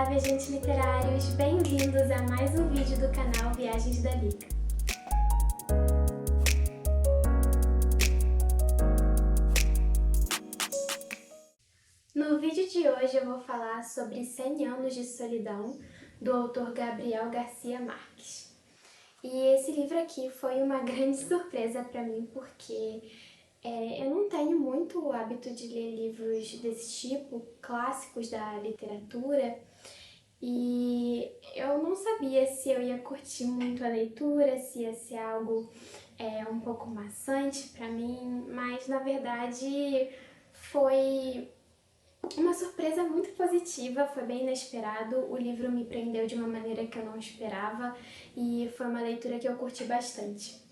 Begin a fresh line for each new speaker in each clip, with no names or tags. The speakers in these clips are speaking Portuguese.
viajantes literários, bem-vindos a mais um vídeo do canal Viagens da Lica. No vídeo de hoje eu vou falar sobre 100 anos de solidão, do autor Gabriel Garcia Marques. E esse livro aqui foi uma grande surpresa para mim, porque eu não tenho muito o hábito de ler livros desse tipo, clássicos da literatura, e eu não sabia se eu ia curtir muito a leitura, se ia ser algo um pouco maçante para mim, mas na verdade foi uma surpresa muito positiva, foi bem inesperado, o livro me prendeu de uma maneira que eu não esperava e foi uma leitura que eu curti bastante.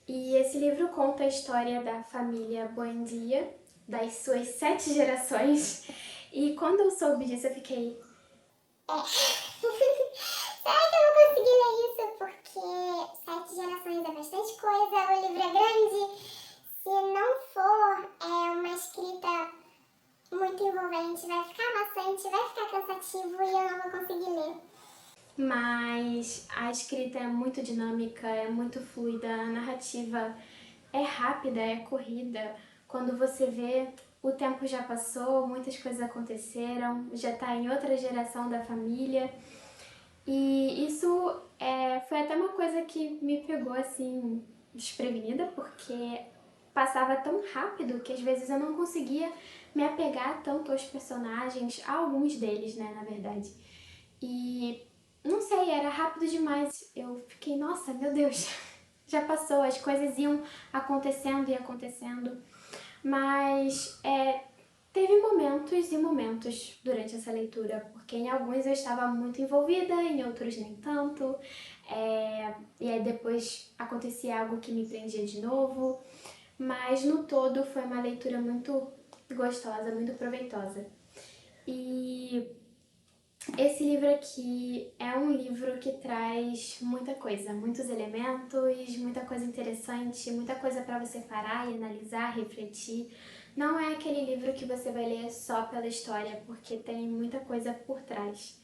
E esse livro conta a história da família Buendia, das suas 7 gerações, e quando eu soube disso eu fiquei...
Será que eu vou conseguir ler isso? Porque 7 gerações é bastante coisa, o livro é grande. Se não for uma escrita muito envolvente, vai ficar maçante, vai ficar cansativo e eu não vou conseguir ler.
Mas a escrita é muito dinâmica, é muito fluida, a narrativa é rápida, é corrida. Quando você vê, o tempo já passou, muitas coisas aconteceram, já está em outra geração da família. E isso foi até uma coisa que me pegou assim, desprevenida, porque passava tão rápido que às vezes eu não conseguia me apegar tanto aos personagens, a alguns deles, né, na verdade. E não sei, era rápido demais. Eu fiquei, nossa, meu Deus, já passou, as coisas iam acontecendo e acontecendo. Mas teve momentos e momentos durante essa leitura, porque em alguns eu estava muito envolvida, em outros nem tanto. E aí depois acontecia algo que me prendia de novo. Mas no todo foi uma leitura muito gostosa, muito proveitosa. E esse livro aqui é um livro que traz muita coisa, muitos elementos, muita coisa interessante, muita coisa para você parar e analisar, refletir. Não é aquele livro que você vai ler só pela história, porque tem muita coisa por trás.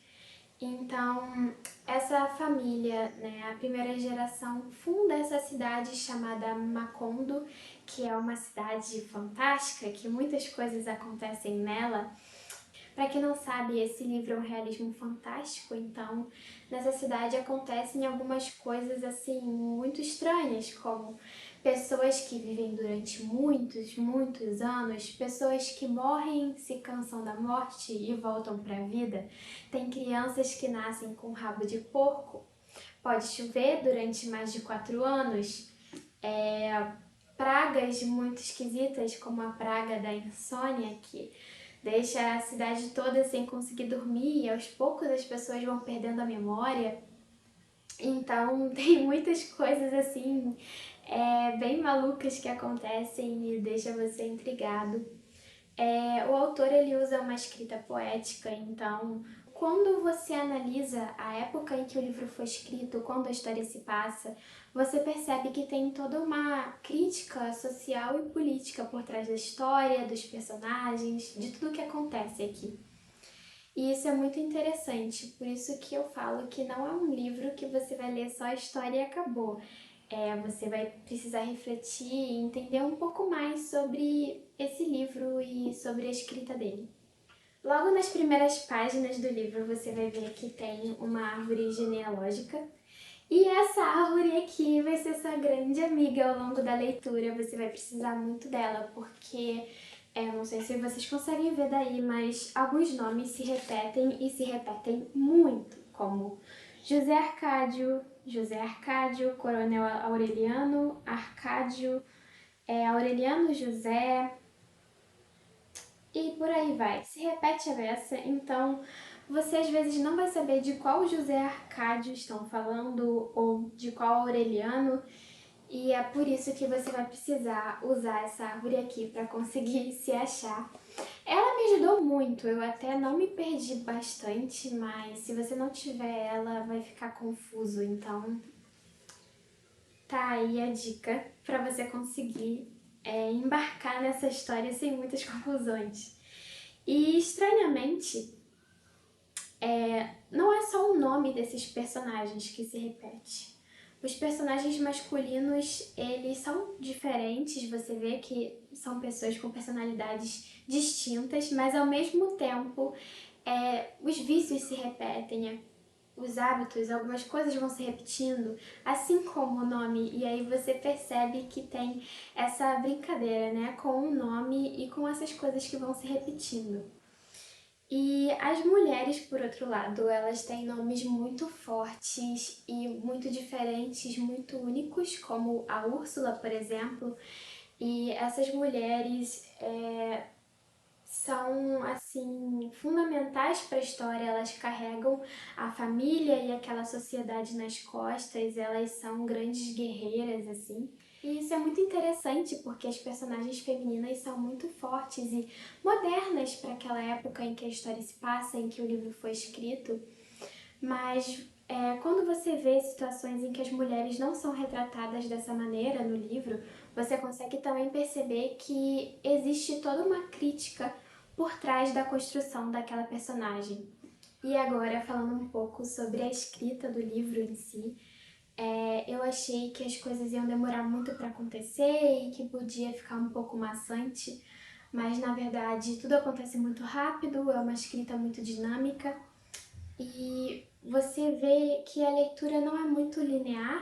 Então, essa família, né, a primeira geração, funda essa cidade chamada Macondo, que é uma cidade fantástica, que muitas coisas acontecem nela. Para quem não sabe, esse livro é um realismo fantástico, então nessa cidade acontecem algumas coisas assim muito estranhas, como pessoas que vivem durante muitos anos, pessoas que morrem, se cansam da morte e voltam para a vida. Tem crianças que nascem com rabo de porco, pode chover durante mais de 4 anos, pragas muito esquisitas, como a praga da insônia, que deixa a cidade toda sem conseguir dormir e aos poucos as pessoas vão perdendo a memória. Então tem muitas coisas assim bem malucas que acontecem e deixa você intrigado. O autor ele usa uma escrita poética, então quando você analisa a época em que o livro foi escrito, quando a história se passa, você percebe que tem toda uma crítica social e política por trás da história, dos personagens, de tudo que acontece aqui. E isso é muito interessante, por isso que eu falo que não é um livro que você vai ler só a história e acabou. Você vai precisar refletir e entender um pouco mais sobre esse livro e sobre a escrita dele. Logo nas primeiras páginas do livro você vai ver que tem uma árvore genealógica. E essa árvore aqui vai ser sua grande amiga ao longo da leitura, você vai precisar muito dela, porque não sei se vocês conseguem ver daí, mas alguns nomes se repetem e se repetem muito, como José Arcádio, Coronel Aureliano, Arcádio, Aureliano José, e por aí vai. Se repete a beça, então você às vezes não vai saber de qual José Arcádio estão falando ou de qual Aureliano, e é por isso que você vai precisar usar essa árvore aqui para conseguir se achar. Ela me ajudou muito, eu até não me perdi bastante, mas se você não tiver ela vai ficar confuso, então tá aí a dica para você conseguir embarcar nessa história sem muitas confusões. E estranhamente, não é só o nome desses personagens que se repete. Os personagens masculinos, eles são diferentes, você vê que são pessoas com personalidades distintas, mas ao mesmo tempo os vícios se repetem, os hábitos, algumas coisas vão se repetindo, assim como o nome, e aí você percebe que tem essa brincadeira, né, com o nome e com essas coisas que vão se repetindo. E as mulheres, por outro lado, elas têm nomes muito fortes e muito diferentes, muito únicos, como a Úrsula, por exemplo. E essas mulheres são, assim, fundamentais para a história. Elas carregam a família e aquela sociedade nas costas, elas são grandes guerreiras, assim. E isso é muito interessante porque as personagens femininas são muito fortes e modernas para aquela época em que a história se passa, em que o livro foi escrito. Mas quando você vê situações em que as mulheres não são retratadas dessa maneira no livro, você consegue também perceber que existe toda uma crítica por trás da construção daquela personagem. E agora, falando um pouco sobre a escrita do livro em si, eu achei que as coisas iam demorar muito para acontecer e que podia ficar um pouco maçante, mas na verdade tudo acontece muito rápido, é uma escrita muito dinâmica e você vê que a leitura não é muito linear,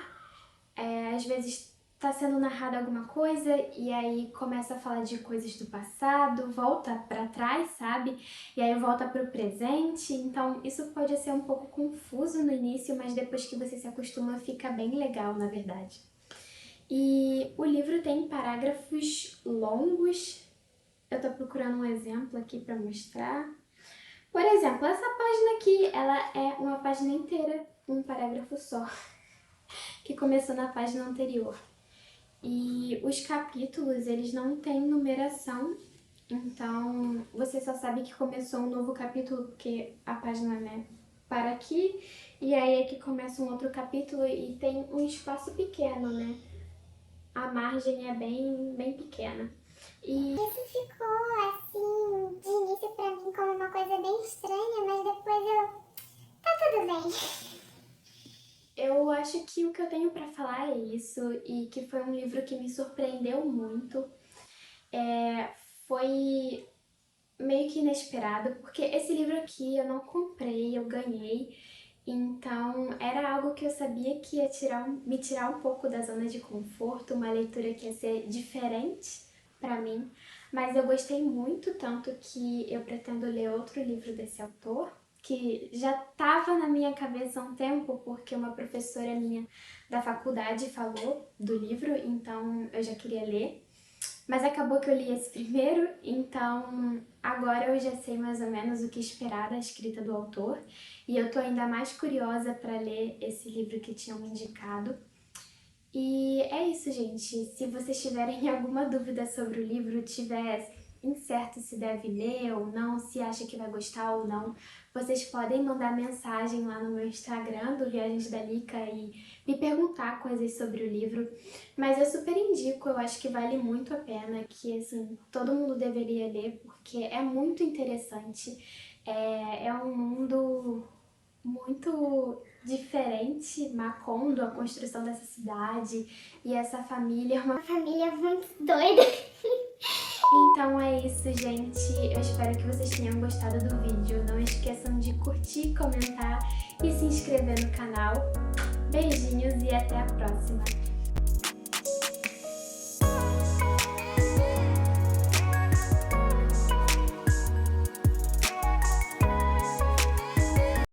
às vezes está sendo narrada alguma coisa e aí começa a falar de coisas do passado, volta para trás, sabe? E aí volta para o presente, então isso pode ser um pouco confuso no início, mas depois que você se acostuma fica bem legal, na verdade. E o livro tem parágrafos longos, eu tô procurando um exemplo aqui para mostrar. Por exemplo, essa página aqui, ela é uma página inteira, um parágrafo só, que começou na página anterior. E os capítulos, eles não têm numeração, então você só sabe que começou um novo capítulo porque a página, né, para aqui, e aí é que começa um outro capítulo e tem um espaço pequeno, né? A margem é bem pequena. E
isso ficou, assim, de início pra mim como uma coisa bem estranha, mas depois tá tudo bem.
eu acho que o que eu tenho para falar é isso, e que foi um livro que me surpreendeu muito. Foi meio que inesperado, porque esse livro aqui eu não comprei, eu ganhei. Então era algo que eu sabia que ia me tirar um pouco da zona de conforto, uma leitura que ia ser diferente para mim. Mas eu gostei muito, tanto que eu pretendo ler outro livro desse autor, que já estava na minha cabeça há um tempo, porque uma professora minha da faculdade falou do livro, então eu já queria ler. Mas acabou que eu li esse primeiro, então agora eu já sei mais ou menos o que esperar da escrita do autor. E eu tô ainda mais curiosa para ler esse livro que tinham me indicado. E é isso, gente. Se vocês tiverem alguma dúvida sobre o livro, tiver incerto se deve ler ou não, se acha que vai gostar ou não, vocês podem mandar mensagem lá no meu Instagram, do Viagens da Lica, e me perguntar coisas sobre o livro. Mas eu super indico, eu acho que vale muito a pena, que assim, todo mundo deveria ler, porque é muito interessante. É um mundo muito diferente, Macondo, a construção dessa cidade e essa família, uma
Família muito doida.
Então é isso, gente. Eu espero que vocês tenham gostado do vídeo. Não esqueçam de curtir, comentar e se inscrever no canal. Beijinhos e até a próxima!